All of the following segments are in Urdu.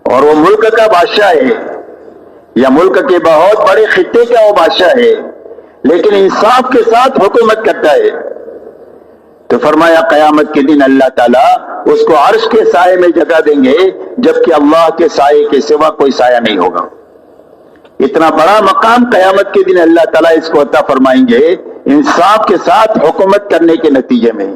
اور وہ ملک کا بادشاہ ہے یا ملک کے بہت بڑے خطے کا وہ بادشاہ ہے، لیکن انصاف کے ساتھ حکومت کرتا ہے، تو فرمایا قیامت کے دن اللہ تعالیٰ اس کو عرش کے سائے میں جگہ دیں گے، جبکہ اللہ کے سائے کے سوا کوئی سایہ نہیں ہوگا۔ اتنا بڑا مقام قیامت کے دن اللہ تعالیٰ اس کو عطا فرمائیں گے انصاف کے ساتھ حکومت کرنے کے نتیجے میں۔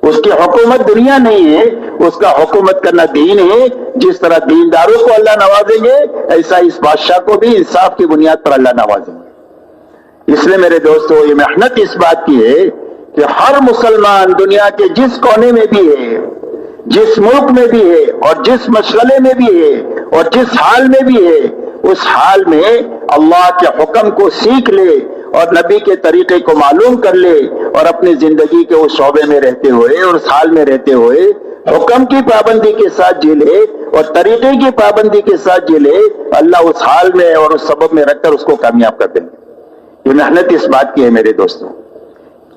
اس کی حکومت دنیا نہیں ہے، اس کا حکومت کرنا دین ہے۔ جس طرح دینداروں کو اللہ نوازیں گے، ایسا اس بادشاہ کو بھی انصاف کی بنیاد پر اللہ نوازیں گے۔ اس لیے میرے دوستو، یہ محنت اس بات کی ہے کہ ہر مسلمان دنیا کے جس کونے میں بھی ہے، جس ملک میں بھی ہے، اور جس مشغلے میں بھی ہے، اور جس حال میں بھی ہے، اس حال میں اللہ کے حکم کو سیکھ لے اور نبی کے طریقے کو معلوم کر لے، اور اپنی زندگی کے اس شعبے میں رہتے ہوئے اور اس حال میں رہتے ہوئے حکم کی پابندی کے ساتھ جی لے اور طریقے کی پابندی کے ساتھ جی لے، اللہ اس حال میں اور اس سبب میں رکھ کر اس کو کامیاب کر دیں گے۔ یہ محنت اس بات کی ہے میرے دوستوں۔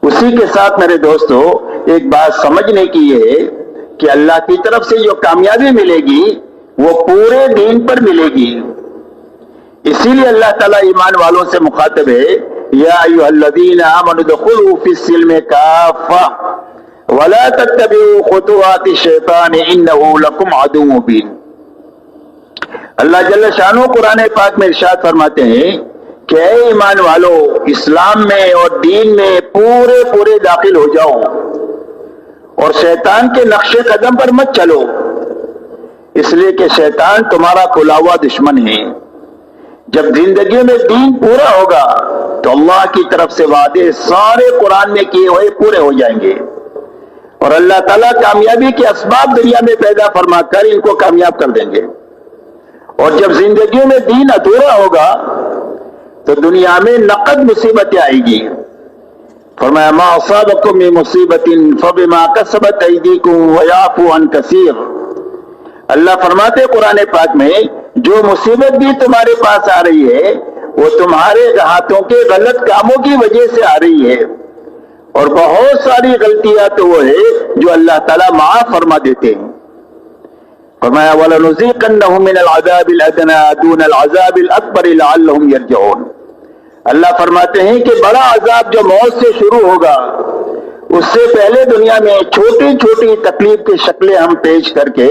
اسی کے ساتھ میرے دوستو ایک بات سمجھنے کی یہ ہے کہ اللہ کی طرف سے جو کامیابی ملے گی وہ پورے دین پر ملے گی۔ اسی لیے اللہ تعالیٰ ایمان والوں سے مخاطب ہے، یا ایھا الذین آمنوا ادخلوا فی السلم کافۃ ولا تتبعوا خطوات الشیطان انہ لکم عدو مبین۔ اللہ جل شانہ قرآن پاک میں ارشاد فرماتے ہیں کہ اے ایمان والو، اسلام میں اور دین میں پورے داخل ہو جاؤ اور شیطان کے نقش قدم پر مت چلو، اس لیے کہ شیطان تمہارا کھلا ہوا دشمن ہے۔ جب زندگی میں دین پورا ہوگا تو اللہ کی طرف سے وعدے سارے قرآن میں کیے ہوئے پورے ہو جائیں گے، اور اللہ تعالیٰ کامیابی کے اسباب دنیا میں پیدا فرما کر ان کو کامیاب کر دیں گے۔ اور جب زندگی میں دین ادھورا ہوگا تو دنیا میں نقد مصیبتیں آئے گی۔ فرمایا ما اصابکم من مصیبت فبما کسبت ایدیکم ویعفو عن کثیر۔ اللہ فرماتے قرآن پاک میں، جو مصیبت بھی تمہارے پاس آ رہی ہے وہ تمہارے ہاتھوں کے غلط کاموں کی وجہ سے آ رہی ہے، اور بہت ساری غلطیاں تو وہ ہے جو اللہ تعالیٰ معاف فرما دیتے ہیں۔ فرمایا وَلَنُذِيقَنَّهُم مِّنَ الْعَذَابِ الْأَدْنَىٰ دُونَ الْعَذَابِ الْأَكْبَرِ لَعَلَّهُمْ يَرْجِعُونَ۔ اللہ فرماتے ہیں کہ بڑا عذاب جو موت سے شروع ہوگا، اس سے پہلے دنیا میں چھوٹی چھوٹی تکلیف کی شکلیں ہم پیش کر کے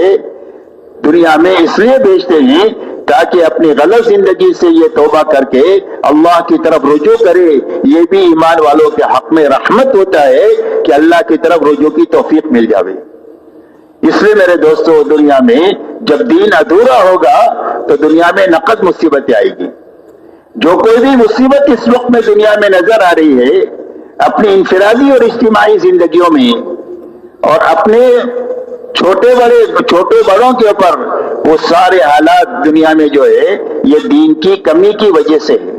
دنیا میں اس لیے بھیجتے ہیں تاکہ اپنی غلط زندگی سے یہ توبہ کر کے اللہ کی طرف رجوع کرے۔ یہ بھی ایمان والوں کے حق میں رحمت ہوتا ہے کہ اللہ کی طرف رجوع کی توفیق مل جاوے۔ اس لیے میرے دوستو، دنیا میں جب دین ادھورا ہوگا تو دنیا میں نقد مصیبتیں آئے گی۔ جو کوئی بھی مصیبت اس وقت میں دنیا میں نظر آ رہی ہے، اپنی انفرادی اور اجتماعی زندگیوں میں اور اپنے چھوٹے بڑوں کے اوپر، وہ سارے حالات دنیا میں جو ہے یہ دین کی کمی کی وجہ سے ہے۔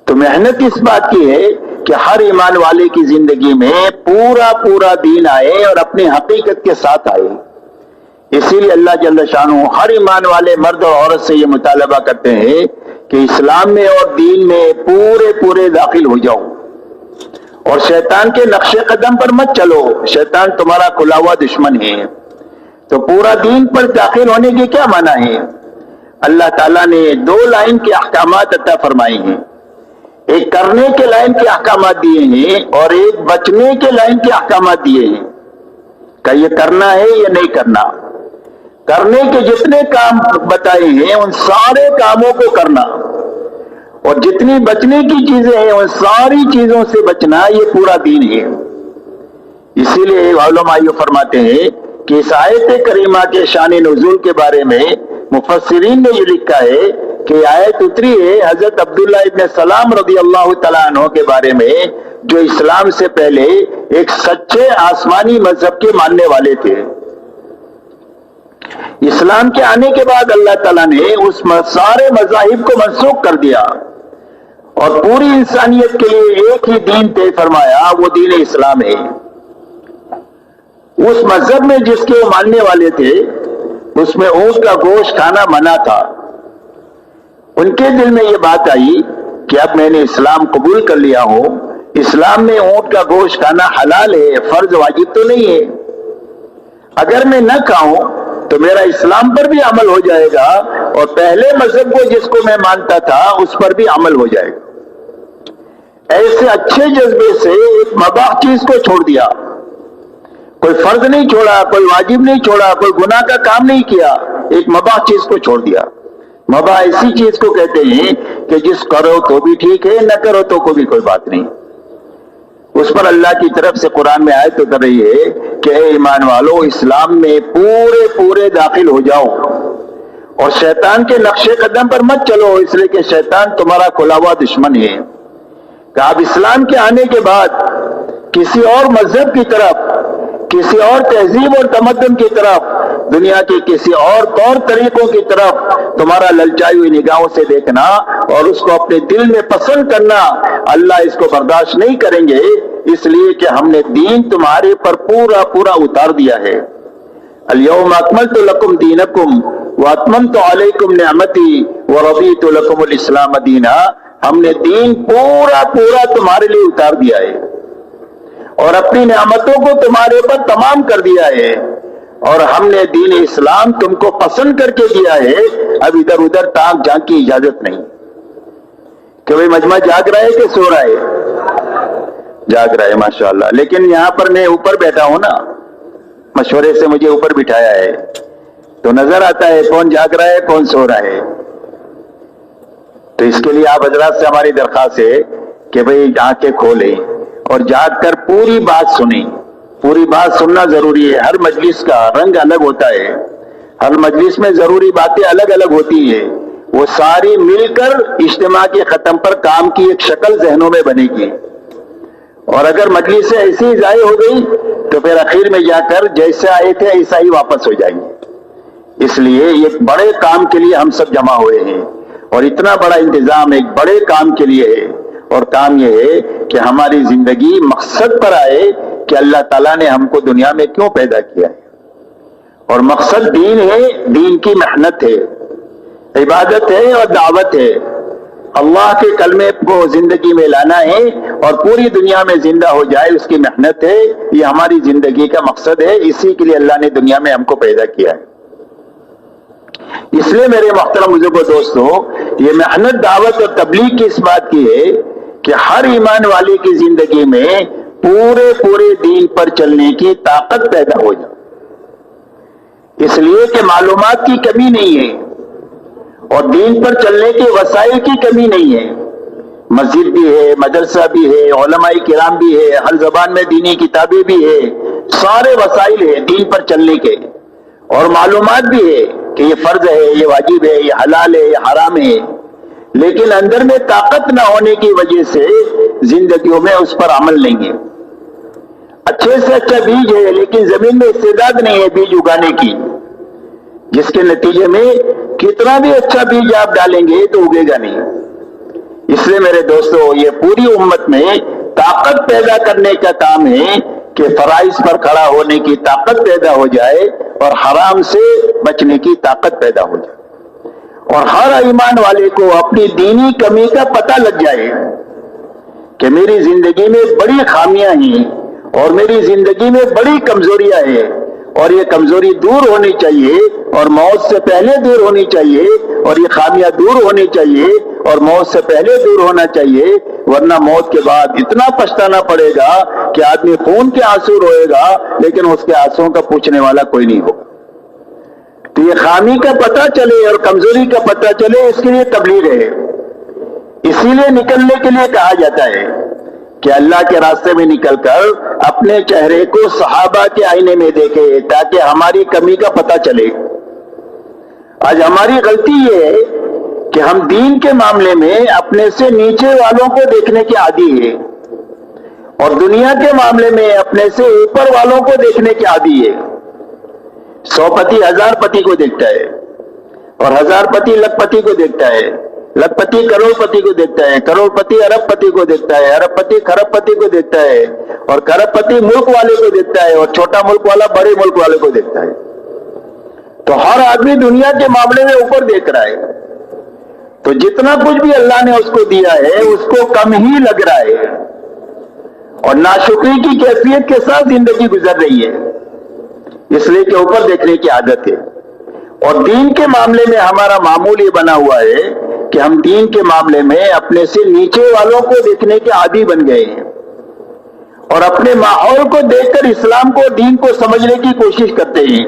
تو محنت اس بات کی ہے کہ ہر ایمان والے کی زندگی میں پورا دین آئے اور اپنی حقیقت کے ساتھ آئے۔ اسی لیے اللہ جل شانہ ہر ایمان والے مرد اور عورت سے یہ مطالبہ کرتے ہیں کہ اسلام میں اور دین میں پورے داخل ہو جاؤ، اور شیطان کے نقش قدم پر مت چلو، شیطان تمہارا کھلا ہوا دشمن ہے۔ تو پورا دین پر داخل ہونے کے کیا معنی ہے؟ اللہ تعالیٰ نے 2 لائن کے احکامات عطا فرمائے ہیں۔ ایک کرنے کے لائن کے احکامات دیے ہیں اور ایک بچنے کے لائن کے احکامات دیے ہیں کہ یہ کرنا ہے یا نہیں کرنا۔ کرنے کے جتنے کام بتائے ہیں ان سارے کاموں کو کرنا، اور جتنی بچنے کی چیزیں ہیں ان ساری چیزوں سے بچنا، یہ پورا دین ہے۔ اسی لیے علماء یہ فرماتے ہیں کہ اس آیت کریمہ کے شان نزول کے بارے میں مفسرین نے یہ لکھا ہے کہ آیت اتری ہے حضرت عبداللہ ابن سلام رضی اللہ تعالیٰ عنہ کے بارے میں، جو اسلام سے پہلے ایک سچے آسمانی مذہب کے ماننے والے تھے۔ اسلام کے آنے کے بعد اللہ تعالیٰ نے اس سارے مذاہب کو منسوخ کر دیا اور پوری انسانیت کے لیے ایک ہی دین طے فرمایا، وہ دین اسلام ہے۔ اس مذہب میں جس کے وہ ماننے والے تھے، اس میں اونٹ کا گوشت کھانا منع تھا۔ ان کے دل میں یہ بات آئی کہ اب میں نے اسلام قبول کر لیا ہوں، اسلام میں اونٹ کا گوشت کھانا حلال ہے، فرض واجب تو نہیں ہے۔ اگر میں نہ کھاؤں تو میرا اسلام پر بھی عمل ہو جائے گا اور پہلے مذہب کو جس کو میں مانتا تھا اس پر بھی عمل ہو جائے گا۔ ایسے اچھے جذبے سے ایک مباح چیز کو چھوڑ دیا، کوئی فرض نہیں چھوڑا، کوئی واجب نہیں چھوڑا، کوئی گناہ کا کام نہیں کیا، ایک مباح چیز کو چھوڑ دیا۔ مباح ایسی چیز کو کہتے ہیں کہ جس کرو تو بھی ٹھیک ہے، نہ کرو تو کوئی بات نہیں۔ اس پر اللہ کی طرف سے قرآن میں آیت اتر رہی ہے کہ اے ایمان والو، اسلام میں پورے داخل ہو جاؤ اور شیطان کے نقش قدم پر مت چلو، اس لیے کہ شیطان تمہارا کھلا ہوا دشمن ہے۔ کہ اب اسلام کے آنے کے بعد کسی اور مذہب کی طرف، کسی اور تہذیب اور تمدن کی طرف، دنیا کے کسی اور طور طریقوں کی طرف تمہارا للچائی ہوئی نگاہوں سے دیکھنا اور اس کو اپنے دل میں پسند کرنا، اللہ اس کو برداشت نہیں کریں گے، اس لیے کہ ہم نے دین تمہارے پر پورا اتار دیا ہے۔ الیوم اکملت لکم دینکم واتممت علیکم نعمتی ورضیت لکم الاسلام دینا۔ ہم نے دین پورا تمہارے لیے اتار دیا ہے اور اپنی نعمتوں کو تمہارے پر تمام کر دیا ہے، اور ہم نے دین اسلام تم کو پسند کر کے دیا ہے۔ اب ادھر ادھر تاک جھانک کی اجازت نہیں کہ بھئی مجمع جاگ رہا ہے کہ سو رہا ہے؟ جاگ رہا ہے ماشاءاللہ، لیکن یہاں پر میں اوپر بیٹھا ہوں نا، مشورے سے مجھے اوپر بٹھایا ہے تو نظر آتا ہے کون جاگ رہا ہے کون سو رہا ہے۔ تو اس کے لیے آپ حضرات سے ہماری درخواست ہے کہ بھئی آنکھیں کھولیں اور جاگ کر پوری بات سنیں۔ پوری بات سننا ضروری ہے۔ ہر مجلس کا رنگ الگ ہوتا ہے، ہر مجلس میں ضروری باتیں الگ الگ ہوتی ہیں، وہ ساری مل کر اجتماع کے ختم پر کام کی ایک شکل ذہنوں میں بنے گی، اور اگر مجلس سے ایسی ہی ضائع ہو گئی تو پھر اخیر میں جا کر جیسے آئے تھے ایسا ہی واپس ہو جائیں گے۔ اس لیے ایک بڑے کام کے لیے ہم سب جمع ہوئے ہیں، اور اتنا بڑا انتظام ایک بڑے کام کے لیے ہے، اور کام یہ ہے کہ ہماری زندگی مقصد پر آئے کہ اللہ تعالیٰ نے ہم کو دنیا میں کیوں پیدا کیا ہے، اور مقصد دین ہے، دین کی محنت ہے، عبادت ہے اور دعوت ہے، اللہ کے کلمے کو زندگی میں لانا ہے اور پوری دنیا میں زندہ ہو جائے، اس کی محنت ہے، یہ ہماری زندگی کا مقصد ہے، اسی کے لیے اللہ نے دنیا میں ہم کو پیدا کیا ہے۔ اس لیے میرے محترم بزرگوں دوستو، یہ محنت دعوت اور تبلیغ کی اس بات کی ہے کہ ہر ایمان والے کی زندگی میں پورے دین پر چلنے کی طاقت پیدا ہو جائے، اس لیے کہ معلومات کی کمی نہیں ہے اور دین پر چلنے کے وسائل کی کمی نہیں ہے۔ مسجد بھی ہے، مدرسہ بھی ہے، علماء کرام بھی ہے، ہر زبان میں دینی کتابیں بھی ہے، سارے وسائل ہیں دین پر چلنے کے، اور معلومات بھی ہے کہ یہ فرض ہے، یہ واجب ہے، یہ حلال ہے، یہ حرام ہے، لیکن اندر میں طاقت نہ ہونے کی وجہ سے زندگیوں میں اس پر عمل نہیں ہے۔ اچھے سے اچھا بیج ہے لیکن زمین میں استعداد نہیں ہے بیج اگانے کی، جس کے نتیجے میں کتنا بھی اچھا بیج آپ ڈالیں گے تو اگے گا نہیں۔ اس لیے میرے دوستو، یہ پوری امت میں طاقت پیدا کرنے کا کام ہے کہ فرائض پر کھڑا ہونے کی طاقت پیدا ہو جائے اور حرام سے بچنے کی طاقت پیدا ہو جائے، اور ہر ایمان والے کو اپنی دینی کمی کا پتہ لگ جائے کہ میری زندگی میں بڑی خامیاں ہیں اور میری زندگی میں بڑی کمزوریاں ہیں، اور یہ کمزوری دور ہونی چاہیے اور موت سے پہلے دور ہونی چاہیے، اور یہ خامیاں دور ہونی چاہیے اور موت سے پہلے دور ہونا چاہیے، ورنہ موت کے بعد اتنا پچھتانا پڑے گا کہ آدمی خون کے آنسو روئے گا لیکن اس کے آنسوؤں کا پوچھنے والا کوئی نہیں ہوگا۔ تو یہ خامی کا پتہ چلے اور کمزوری کا پتہ چلے، اس کے لیے تبلیغ ہے۔ اسی لیے نکلنے کے لیے کہا جاتا ہے کہ اللہ کے راستے میں نکل کر اپنے چہرے کو صحابہ کے آئینے میں دیکھے تاکہ ہماری کمی کا پتہ چلے۔ آج ہماری غلطی یہ ہے کہ ہم دین کے معاملے میں اپنے سے نیچے والوں کو دیکھنے کے عادی ہیں، اور دنیا کے معاملے میں اپنے سے اوپر والوں کو دیکھنے کے عادی ہے۔ 100 پتی 1000 پتی کو دیکھتا ہے، اور 1000 پتی لکھ پتی کو دیکھتا ہے، لکھ پتی کروڑ پتی کو دیکھتا ہے، کروڑ پتی ارب پتی کو دیکھتا ہے، ارب پتی کھرب پتی کو دیکھتا ہے، اور کھرب پتی ملک والے کو دیکھتا ہے، اور چھوٹا ملک والا بڑے ملک والے کو دیکھتا ہے۔ تو ہر آدمی دنیا کے معاملے میں اوپر دیکھ رہا ہے، تو جتنا کچھ بھی اللہ نے اس کو دیا ہے اس کو کم ہی لگ رہا ہے، اور ناشکری کی کیفیت کے ساتھ زندگی گزر رہی ہے، اس لیے کہ اوپر دیکھنے کی عادت ہے۔ اور دین کے معاملے میں ہمارا معمول یہ بنا ہوا ہے کہ ہم دین کے معاملے میں اپنے سے نیچے والوں کو دیکھنے کے عادی بن گئے ہیں اور اپنے ماحول کو دیکھ کر اسلام کو دین کو سمجھنے کی کوشش کرتے ہیں۔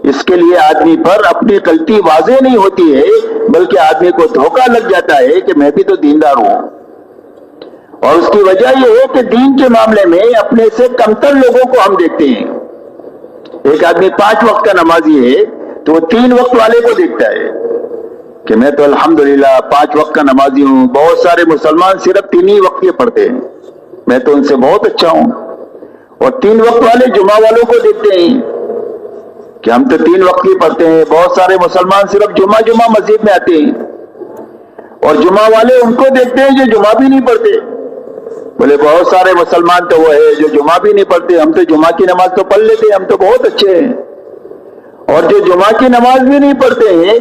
اس کے لیے آدمی پر اپنی غلطی واضح نہیں ہوتی ہے، بلکہ آدمی کو دھوکہ لگ جاتا ہے کہ میں بھی تو دیندار ہوں، اور اس کی وجہ یہ ہے کہ دین کے معاملے میں اپنے سے کمتر لوگوں کو ہم دیکھتے ہیں۔ ایک آدمی 5 وقت کا نمازی ہے تو وہ 3 وقت والے کو دیکھتا ہے کہ میں تو الحمدللہ 5 وقت کا نمازی ہوں، بہت سارے مسلمان صرف 3 ہی وقت کے پڑھتے ہیں، میں تو ان سے بہت اچھا ہوں۔ اور 3 وقت والے جمعہ والوں کو دیکھتے ہیں کہ ہم تو 3 وقت ہی پڑھتے ہیں، بہت سارے مسلمان صرف جمعہ مسجد میں آتے ہیں، اور جمعہ والے ان کو دیکھتے ہیں جو جمعہ بھی نہیں پڑھتے، بولے بہت سارے مسلمان تو وہ ہے جو جمعہ بھی نہیں پڑھتے، ہم تو جمعہ کی نماز تو پڑھ لیتے ہیں، ہم تو بہت اچھے ہیں۔ اور جو جمعہ کی نماز بھی نہیں پڑھتے ہیں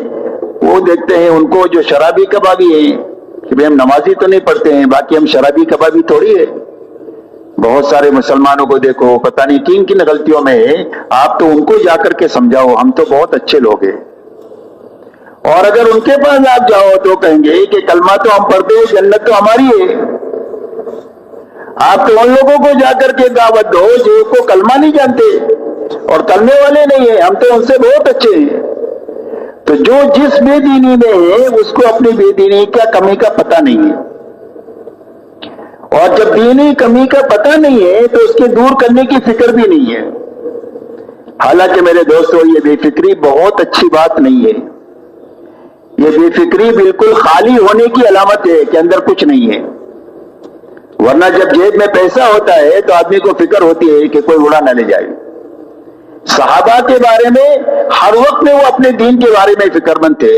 وہ دیکھتے ہیں ان کو جو شرابی کبابی ہیں کہ بھئی ہم نمازی تو نہیں پڑھتے ہیں، باقی ہم شرابی کبابی تھوڑی ہے۔ بہت سارے مسلمانوں کو دیکھو پتہ نہیں کن کن غلطیوں میں ہے، آپ تو ان کو جا کر کے سمجھاؤ، ہم تو بہت اچھے لوگ ہیں۔ اور اگر ان کے پاس آپ جاؤ تو کہیں گے کہ کلمہ تو ہم پڑھتے ہیں، جنت تو ہماری ہے۔ آپ تو ان لوگوں کو جا کر کے دعوت دو جو کو کلمہ نہیں جانتے اور کرنے والے نہیں ہیں، ہم تو ان سے بہت اچھے ہیں۔ تو جو جس بے دینی میں ہے اس کو اپنی بے دینی کا کمی کا پتہ نہیں ہے، اور جب دینی کمی کا پتہ نہیں ہے تو اس کے دور کرنے کی فکر بھی نہیں ہے۔ حالانکہ میرے دوستو یہ بے فکری بہت اچھی بات نہیں ہے، یہ بے فکری بالکل خالی ہونے کی علامت ہے کہ اندر کچھ نہیں ہے، ورنہ جب جیب میں پیسہ ہوتا ہے تو آدمی کو فکر ہوتی ہے کہ کوئی اڑا نہ لے جائے۔ صحابہ کے بارے میں ہر وقت میں وہ اپنے دین کے بارے میں فکر مند تھے۔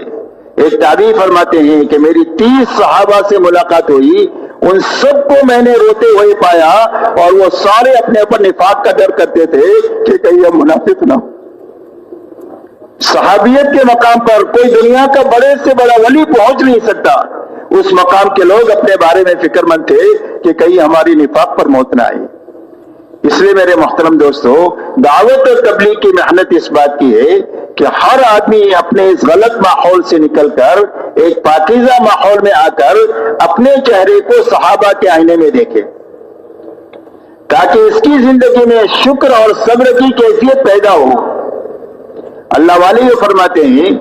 ایک تابعی فرماتے ہیں کہ میری 30 صحابہ سے ملاقات ہوئی، ان سب کو میں نے روتے ہوئے پایا اور وہ سارے اپنے اوپر نفاق کا ڈر کرتے تھے کہ کہیں ہم منافق نہ ہو۔ صحابیت کے مقام پر کوئی دنیا کا بڑے سے بڑا ولی پہنچ نہیں سکتا، اس مقام کے لوگ اپنے بارے میں فکر مند تھے کہ کہیں ہماری نفاق پر موت نہ آئے۔ اس لیے میرے محترم دوستو، دعوت اور تبلیغ کی محنت اس بات کی ہے کہ ہر آدمی اپنے اس غلط ماحول سے نکل کر ایک پاکیزہ ماحول میں آ کر اپنے چہرے کو صحابہ کے آئینے میں دیکھے، تاکہ اس کی زندگی میں شکر اور صبر کی کیفیت پیدا ہو۔ اللہ والے یہ فرماتے ہیں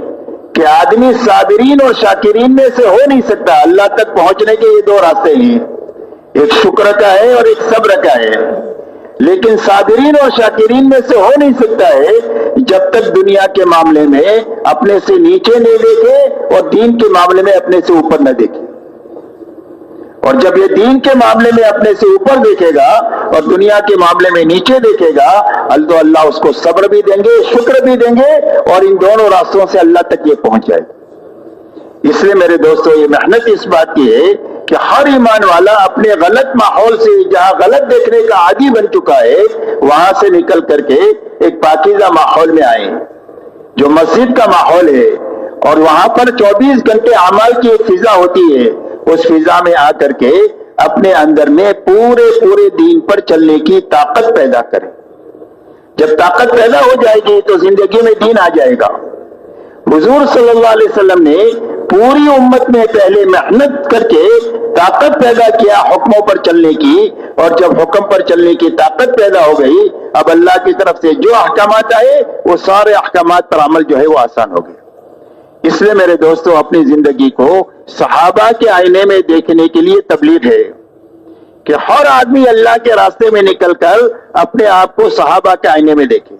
کہ آدمی صابرین اور شاکرین میں سے ہو نہیں سکتا، اللہ تک پہنچنے کے یہ 2 راستے ہیں، ایک شکر کا ہے اور ایک صبر کا ہے، لیکن صابرین اور شاکرین میں سے ہو نہیں سکتا ہے جب تک دنیا کے معاملے میں اپنے سے نیچے نہیں دیکھے اور دین کے معاملے میں اپنے سے اوپر نہ دیکھے۔ اور جب یہ دین کے معاملے میں اپنے سے اوپر دیکھے گا اور دنیا کے معاملے میں نیچے دیکھے گا، تو اللہ اس کو صبر بھی دیں گے، شکر بھی دیں گے، اور ان دونوں راستوں سے اللہ تک یہ پہنچ جائے گا۔ اس لیے میرے دوستو یہ محنت اس بات کی ہے کہ ہر ایمان والا اپنے غلط ماحول سے، جہاں غلط دیکھنے کا عادی بن چکا ہے، وہاں سے نکل کر کے ایک پاکیزہ ماحول میں آئیں جو مسجد کا ماحول ہے، اور وہاں پر 24 گھنٹے اعمال کی ایک فضا ہوتی ہے، اس فضا میں آ کر کے اپنے اندر میں پورے دین پر چلنے کی طاقت پیدا کریں۔ جب طاقت پیدا ہو جائے گی تو زندگی میں دین آ جائے گا۔ حضور صلی اللہ علیہ وسلم نے پوری امت میں پہلے محنت کر کے طاقت پیدا کیا حکموں پر چلنے کی، اور جب حکم پر چلنے کی طاقت پیدا ہو گئی، اب اللہ کی طرف سے جو احکامات آئے وہ سارے احکامات پر عمل جو ہے وہ آسان ہو گئے۔ اس لیے میرے دوستو اپنی زندگی کو صحابہ کے آئینے میں دیکھنے کے لیے تبلیغ ہے کہ ہر آدمی اللہ کے راستے میں نکل کر اپنے آپ کو صحابہ کے آئینے میں دیکھے،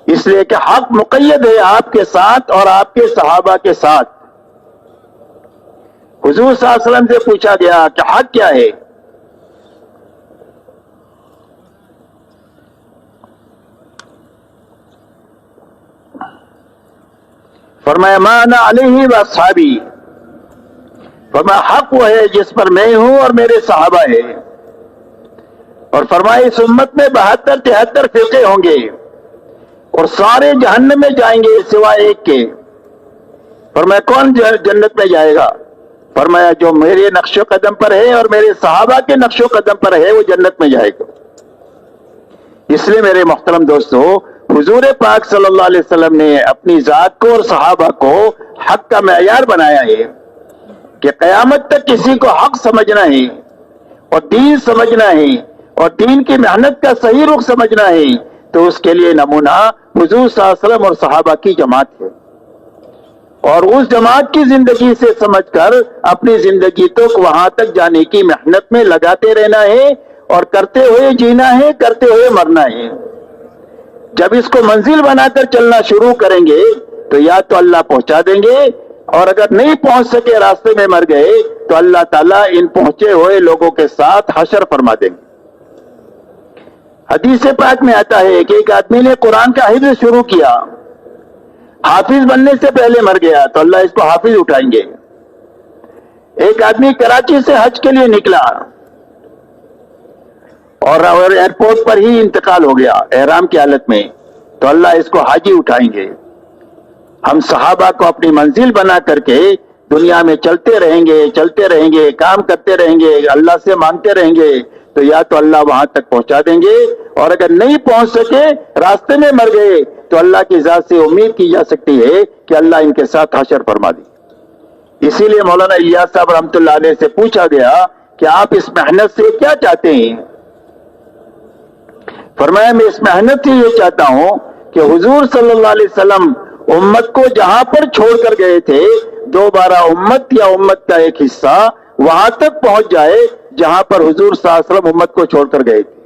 اس لیے کہ حق مقید ہے آپ کے ساتھ اور آپ کے صحابہ کے ساتھ۔ حضور صلی اللہ علیہ وسلم سے پوچھا گیا کہ حق کیا ہے؟ فرمایا ما انا علیہ واصحابی، فرمایا حق وہ ہے جس پر میں ہوں اور میرے صحابہ ہیں، اور فرمایا اس امت میں 72-73 فرقے ہوں گے اور سارے جہنم میں جائیں گے سوائے ایک کے۔ فرمایا کون جنت میں جائے گا؟ فرمایا جو میرے نقش و قدم پر ہے اور میرے صحابہ کے نقش و قدم پر ہے وہ جنت میں جائے گا۔ اس لیے میرے محترم دوستو حضور پاک صلی اللہ علیہ وسلم نے اپنی ذات کو اور صحابہ کو حق کا معیار بنایا ہے کہ قیامت تک کسی کو حق سمجھنا ہے اور دین سمجھنا ہے اور دین کی محنت کا صحیح رخ سمجھنا ہے تو اس کے لیے نمونہ حضور صلی اللہ علیہ وسلم اور صحابہ کی جماعت ہے، اور اس جماعت کی زندگی سے سمجھ کر اپنی زندگی تک وہاں تک جانے کی محنت میں لگاتے رہنا ہے اور کرتے ہوئے جینا ہے، کرتے ہوئے مرنا ہے۔ جب اس کو منزل بنا کر چلنا شروع کریں گے تو یا تو اللہ پہنچا دیں گے، اور اگر نہیں پہنچ سکے راستے میں مر گئے تو اللہ تعالیٰ ان پہنچے ہوئے لوگوں کے ساتھ حشر فرما دیں گے۔ حدیث پاک میں آتا ہے کہ ایک آدمی نے قرآن کا حفظ شروع کیا، حافظ بننے سے پہلے مر گیا تو اللہ اس کو حافظ اٹھائیں گے۔ ایک آدمی کراچی سے حج کے لیے نکلا اور ایئرپورٹ پر ہی انتقال ہو گیا احرام کی حالت میں تو اللہ اس کو حاجی اٹھائیں گے۔ ہم صحابہ کو اپنی منزل بنا کر کے دنیا میں چلتے رہیں گے، کام کرتے رہیں گے، اللہ سے مانگتے رہیں گے تو یا تو اللہ وہاں تک پہنچا دیں گے، اور اگر نہیں پہنچ سکے راستے میں مر گئے تو اللہ کی ذات سے امید کی جا سکتی ہے کہ اللہ ان کے ساتھ حشر فرما دے۔ اسی لیے مولانا الیاس صاحب رحمۃ اللہ علیہ سے پوچھا گیا کہ آپ اس محنت سے کیا چاہتے ہیں؟ فرمایا میں اس محنت سے یہ چاہتا ہوں کہ حضور صلی اللہ علیہ وسلم امت کو جہاں پر چھوڑ کر گئے تھے دوبارہ امت یا امت کا ایک حصہ وہاں تک پہنچ جائے جہاں پر حضور صلی اللہ علیہ وسلم امت کو چھوڑ کر گئے تھے۔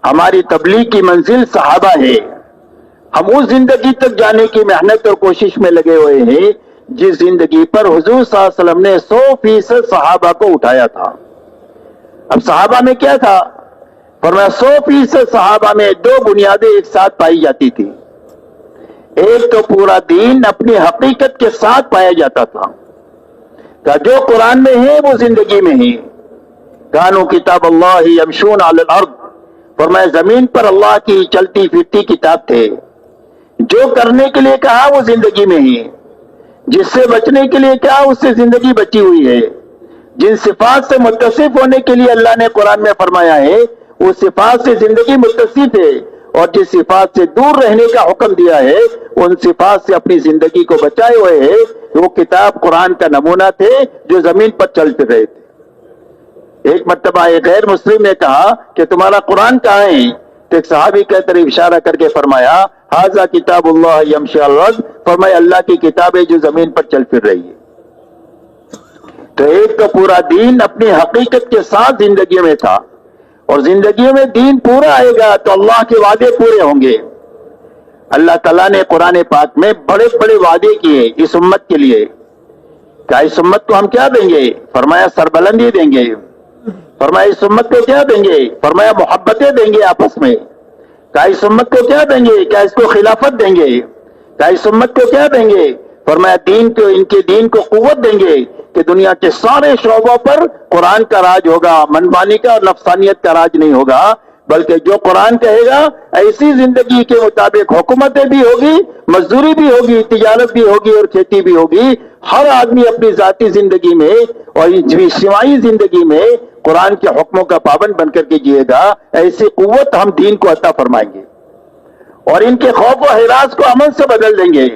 ہماری تبلیغ کی منزل صحابہ ہے، ہم اس زندگی تک جانے کی محنت اور کوشش میں لگے ہوئے ہیں جس زندگی پر حضور صلی اللہ علیہ وسلم نے 100% صحابہ کو اٹھایا تھا۔ اب صحابہ میں کیا تھا؟ فرمایا 100% صحابہ میں دو بنیادیں ایک ساتھ پائی جاتی تھی۔ ایک تو پورا دین اپنی حقیقت کے ساتھ پایا جاتا تھا کہ جو قرآن میں ہے وہ زندگی میں ہے۔ کانوا کتاب اللہ یمشون علی الارض، فرمایا زمین پر اللہ کی چلتی پھرتی کتاب تھے۔ جو کرنے کے لیے کہا وہ زندگی میں ہے، جس سے بچنے کے لیے کہا اس سے زندگی بچی ہوئی ہے۔ جن صفات سے متصف ہونے کے لیے اللہ نے قرآن میں فرمایا ہے اس صفات سے زندگی متصف ہے، اور جس صفات سے دور رہنے کا حکم دیا ہے ان صفات سے اپنی زندگی کو بچائے ہوئے ہے۔ وہ کتاب قرآن کا نمونہ تھے جو زمین پر چلتے رہے تھے۔ ایک مرتبہ ایک غیر مسلم نے کہا کہ تمہارا قرآن کہاں ہے؟ تو ایک صحابی کی طرف اشارہ کر کے فرمایا ھذا کتاب اللہ یمشی علی الارض، فرمایا اللہ کی کتاب ہے جو زمین پر چل پھر رہی ہے۔ تو ایک تو پورا دین اپنی حقیقت کے ساتھ زندگی میں تھا، اور زندگی میں دین پورا آئے گا تو اللہ کے وعدے پورے ہوں گے۔ اللہ تعالیٰ نے قرآن پاک میں بڑے بڑے وعدے کیے اس امت کے لیے۔ کیا اس امت کو ہم کیا دیں گے؟ فرمایا سربلندی دیں گے۔ فرمایا اس امت کو کیا دیں گے؟ فرمایا محبتیں دیں گے آپس میں۔ کیا اس امت کو کیا دیں گے؟ کیا اس کو خلافت دیں گے؟ کیا اس امت کو کیا دیں گے؟ فرمایا دین کو، ان کے دین کو قوت دیں گے کہ دنیا کے سارے شعبوں پر قرآن کا راج ہوگا، منمانی کا اور نفسانیت کا راج نہیں ہوگا، بلکہ جو قرآن کہے گا ایسی زندگی کے مطابق حکومتیں بھی ہوگی، مزدوری بھی ہوگی، تجارت بھی ہوگی اور کھیتی بھی ہوگی۔ ہر آدمی اپنی ذاتی زندگی میں اور اجتماعی زندگی میں قرآن کے حکموں کا پابند بن کر کے جیے گا۔ ایسی قوت ہم دین کو عطا فرمائیں گے، اور ان کے خوف و ہراس کو امن سے بدل دیں گے۔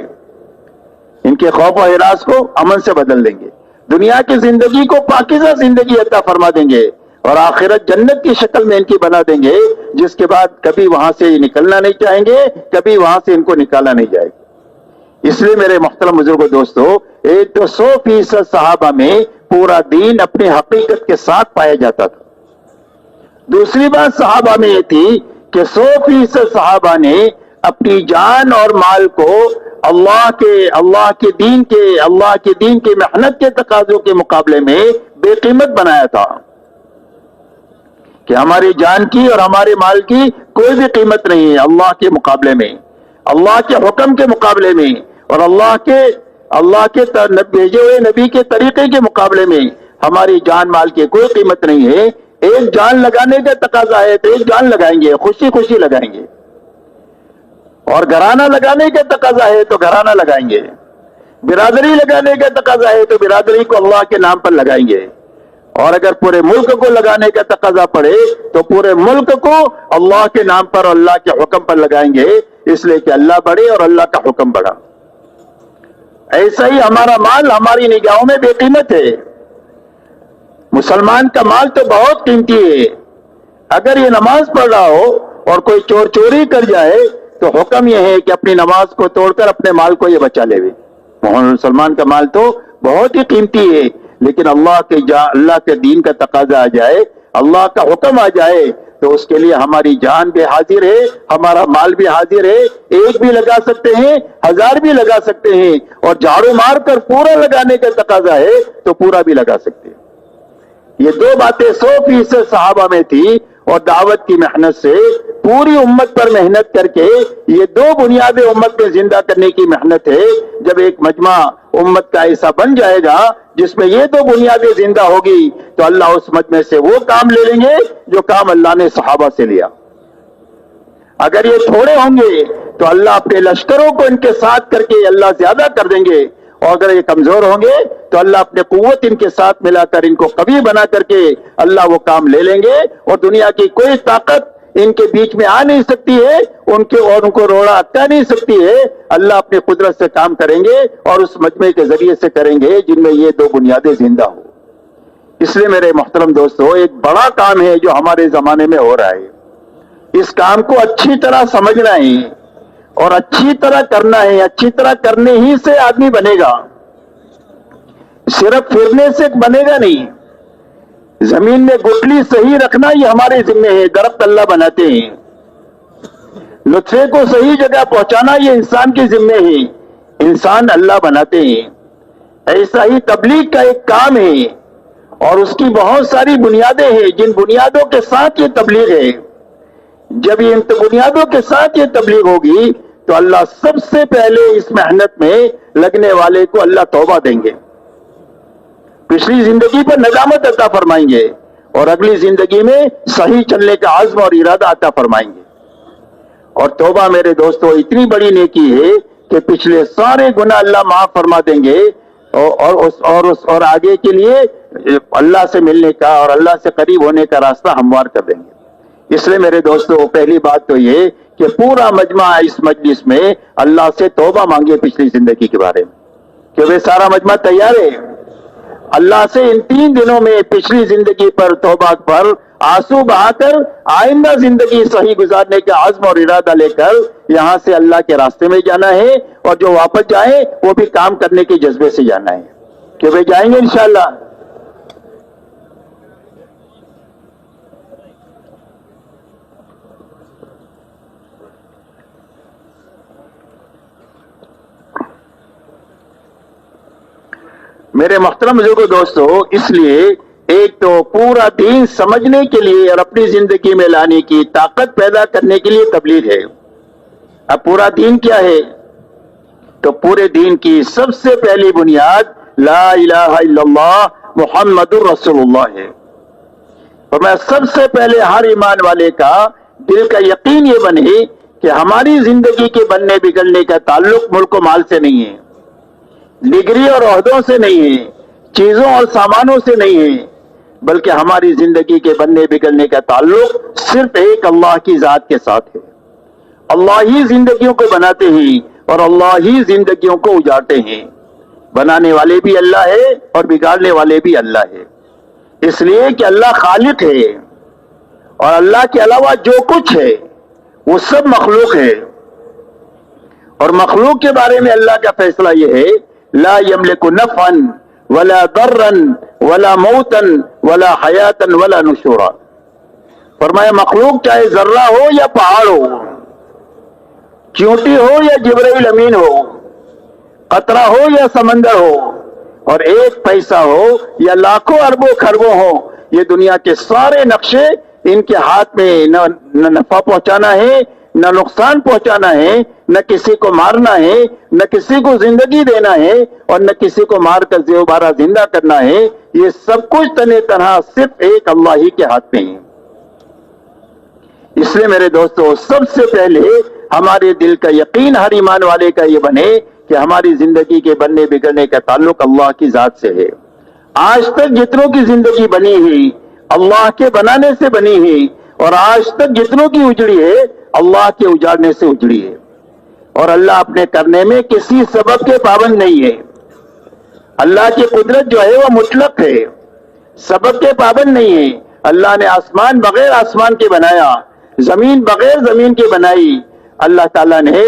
ان کے خوف و ہراس کو امن سے بدل دیں گے، دنیا کی زندگی کو پاکیزہ زندگی عطا فرما دیں گے، اور آخرت جنت کی شکل میں ان کی بنا دیں گے، جس کے بعد کبھی وہاں سے نکلنا نہیں چاہیں گے، کبھی وہاں سے ان کو نکالا نہیں جائے گا۔ اس لیے میرے محترم بزرگوں دوستو، ایک تو 100% صحابہ میں پورا دین اپنی حقیقت کے ساتھ پایا جاتا تھا۔ دوسری بات صحابہ میں یہ تھی کہ 100% صحابہ نے اپنی جان اور مال کو اللہ کے دین کے محنت کے تقاضوں کے مقابلے میں بے قیمت بنایا تھا، کہ ہماری جان کی اور ہمارے مال کی کوئی بھی قیمت نہیں ہے اللہ کے مقابلے میں، اللہ کے حکم کے مقابلے میں، اور اللہ کے بھیجے ہوئے نبی کے طریقے کے مقابلے میں ہماری جان مال کی کوئی قیمت نہیں ہے۔ ایک جان لگانے کا تقاضا ہے تو ایک جان لگائیں گے، خوشی خوشی لگائیں گے، اور گھرانہ لگانے کا تقاضا ہے تو گھرانہ لگائیں گے، برادری لگانے کا تقاضا ہے تو برادری کو اللہ کے نام پر لگائیں گے، اور اگر پورے ملک کو لگانے کا تقاضا پڑے تو پورے ملک کو اللہ کے نام پر اور اللہ کے حکم پر لگائیں گے، اس لیے کہ اللہ بڑے اور اللہ کا حکم بڑا۔ ایسا ہی ہمارا مال ہماری نگاہوں میں بے قیمت ہے۔ مسلمان کا مال تو بہت قیمتی ہے۔ اگر یہ نماز پڑھ رہا ہو اور کوئی چور چوری کر جائے تو حکم یہ ہے کہ اپنی نماز کو توڑ کر اپنے مال کو یہ بچا لے۔ مسلمان کا مال تو بہت ہی قیمتی ہے، لیکن اللہ کے دین کا تقاضا آ جائے، اللہ کا حکم آ جائے تو اس کے لیے ہماری جان بھی حاضر ہے، ہمارا مال بھی حاضر ہے۔ ایک بھی لگا سکتے ہیں، 1000 بھی لگا سکتے ہیں، اور جھاڑو مار کر پورا لگانے کا تقاضا ہے تو پورا بھی لگا سکتے ہیں۔ یہ دو باتیں 100% صحابہ میں تھی، اور دعوت کی محنت سے پوری امت پر محنت کر کے یہ دو بنیادیں امت میں زندہ کرنے کی محنت ہے۔ جب ایک مجمع امت کا ایسا بن جائے گا جس میں یہ دو بنیادیں زندہ ہوگی تو اللہ اس مجمع سے وہ کام لے لیں گے جو کام اللہ نے صحابہ سے لیا۔ اگر یہ تھوڑے ہوں گے تو اللہ اپنے لشکروں کو ان کے ساتھ کر کے اللہ زیادہ کر دیں گے، اور اگر یہ کمزور ہوں گے تو اللہ اپنے قوت ان کے ساتھ ملا کر ان کو قوی بنا کر کے اللہ وہ کام لے لیں گے، اور دنیا کی کوئی طاقت ان کے بیچ میں آ نہیں سکتی ہے، ان کو روڑا اٹکا نہیں سکتی ہے۔ اللہ اپنی قدرت سے کام کریں گے اور اس مجمع کے ذریعے سے کریں گے جن میں یہ دو بنیادیں زندہ ہوں۔ اس لیے میرے محترم دوستو، ایک بڑا کام ہے جو ہمارے زمانے میں ہو رہا ہے۔ اس کام کو اچھی طرح سمجھنا ہے اور اچھی طرح کرنا ہے۔ اچھی طرح کرنے ہی سے آدمی بنے گا، صرف پھرنے سے بنے گا نہیں۔ زمین میں گٹلی صحیح رکھنا یہ ہمارے ذمہ ہے، درخت اللہ بناتے ہیں۔ نطفے کو صحیح جگہ پہنچانا یہ انسان کے ذمہ ہے، انسان اللہ بناتے ہیں۔ ایسا ہی تبلیغ کا ایک کام ہے، اور اس کی بہت ساری بنیادیں ہیں جن بنیادوں کے ساتھ یہ تبلیغ ہے۔ جب ان بنیادوں کے ساتھ یہ تبلیغ ہوگی تو اللہ سب سے پہلے اس محنت میں لگنے والے کو اللہ توبہ دیں گے، پچھلی زندگی پر ندامت عطا فرمائیں گے، اور اگلی زندگی میں صحیح چلنے کا عزم اور ارادہ عطا فرمائیں گے۔ اور توبہ میرے دوستو اتنی بڑی نیکی ہے کہ پچھلے سارے گناہ اللہ معاف فرما دیں گے، اور آگے کے لیے اللہ سے ملنے کا اور اللہ سے قریب ہونے کا راستہ ہموار کر دیں گے۔ اس لیے میرے دوستو پہلی بات تو یہ کہ پورا مجمع اس مجلس میں اللہ سے توبہ مانگے پچھلی زندگی کے بارے میں، کہ وہ سارا مجمع تیار ہے اللہ سے ان 3 دنوں میں پچھلی زندگی پر توبہ پر آنسو بہا کر آئندہ زندگی صحیح گزارنے کا عزم اور ارادہ لے کر یہاں سے اللہ کے راستے میں جانا ہے، اور جو واپس جائیں وہ بھی کام کرنے کے جذبے سے جانا ہے کہ وہ جائیں گے انشاءاللہ۔ میرے محترم بزرگوں دوستو، اس لیے ایک تو پورا دین سمجھنے کے لیے اور اپنی زندگی میں لانے کی طاقت پیدا کرنے کے لیے تبلیغ ہے۔ اب پورا دین کیا ہے؟ تو پورے دین کی سب سے پہلی بنیاد لا الہ الا اللہ محمد الرسول اللہ ہے۔ اور میں سب سے پہلے ہر ایمان والے کا دل کا یقین یہ بنے کہ ہماری زندگی کے بننے بگڑنے کا تعلق ملک و مال سے نہیں ہے، ڈگری اور عہدوں سے نہیں ہے، چیزوں اور سامانوں سے نہیں ہے، بلکہ ہماری زندگی کے بننے بگڑنے کا تعلق صرف ایک اللہ کی ذات کے ساتھ ہے۔ اللہ ہی زندگیوں کو بناتے ہیں اور اللہ ہی زندگیوں کو اجاڑتے ہیں۔ بنانے والے بھی اللہ ہے اور بگاڑنے والے بھی اللہ ہے، اس لیے کہ اللہ خالق ہے، اور اللہ کے علاوہ جو کچھ ہے وہ سب مخلوق ہے۔ اور مخلوق کے بارے میں اللہ کا فیصلہ یہ ہے لا یملک نفعا ولا ضرا ولا موتا ولا حیاتا ولا نشورا۔ فرمایا مخلوق چاہے ذرہ ہو یا پہاڑ ہو، چیونٹی ہو یا جبرائیل امین ہو، قطرہ ہو یا سمندر ہو، اور ایک پیسہ ہو یا لاکھوں اربوں خربوں ہو، یہ دنیا کے سارے نقشے ان کے ہاتھ میں نہ نفع پہنچانا ہے نہ نقصان پہنچانا ہے، نہ کسی کو مارنا ہے نہ کسی کو زندگی دینا ہے، اور نہ کسی کو مار کر دوبارہ زندہ کرنا ہے۔ یہ سب کچھ تنے تنہا صرف ایک اللہ ہی کے ہاتھ میں ہے۔ اس لیے میرے دوستو سب سے پہلے ہمارے دل کا یقین ہر ایمان والے کا یہ بنے کہ ہماری زندگی کے بننے بگڑنے کا تعلق اللہ کی ذات سے ہے۔ آج تک جتنوں کی زندگی بنی ہے اللہ کے بنانے سے بنی ہے، اور آج تک جتنوں کی اجڑی ہے اللہ کے اجاڑنے سے اجڑی ہے، اور اللہ اپنے کرنے میں کسی سبب کے پابند نہیں ہے۔ اللہ کی قدرت جو ہے وہ مطلق ہے، سبب کے پابند نہیں ہے۔ اللہ نے آسمان بغیر آسمان کے بنایا، زمین بغیر زمین کے بنائی۔ اللہ تعالیٰ نے